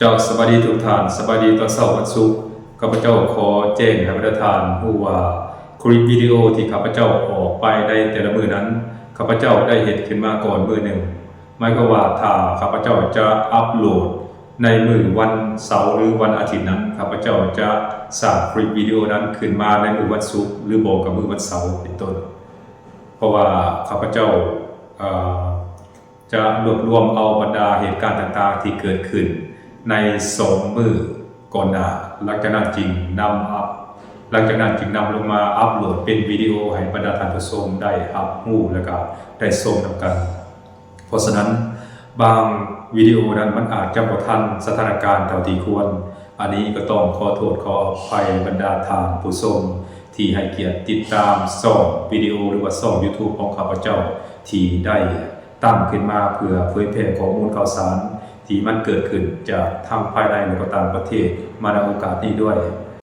เจ้าสวัสดีทุกท่านสวัสดีตอนเช้าวันศุกร์ข้าพเจ้าขอแจ้งให้ประธานผู้ว่าคลิปวิดีโอที่ข้าพเจ้าออกไปในแต่ละมือนั้นข้าพเจ้าได้เห็นขึ้นมาก่อนมือหนึ่งหมายความว่าถ้าข้าพเจ้าจะอัปโหลดในมือวันเสาร์หรือวันอาทิตย์นั้นข้าพเจ้าจะสร้างคลิปวิดีโอนั้นขึ้นมาในมือวันศุกร์หรือบอกกับมือวันเสาร์เป็นต้นเพราะว่าข้าพเจ้าจะรวบรวมเอาบรรดาเหตุการณ์ต่างๆที่เกิดขึ้นใน2 มือก่อนหน้าหลังจากนั้นจึงนำลงมาอัปโหลดเป็นวิดีโอให้บรรดาท่านผู้ชมได้รับรู้และก็ได้ชมกันเพราะฉะนั้นบางวิดีโอนั้นมันอาจจะบ่ทันสถานการณ์เท่าที่ควรอันนี้ก็ต้องขอโทษขออภัยบรรดาท่านผู้ชมที่ให้เกียรติติดตามช่องวิดีโอหรือว่าช่อง YouTube ของข้าพเจ้าที่ได้ตั้งขึ้นมาเพื่อเผยแพร่ข้อมูลข่าวสารที่มันเกิดขึ้นจากทางภายในและก็ต่างประเทศมาในโอกาสนี้ด้วย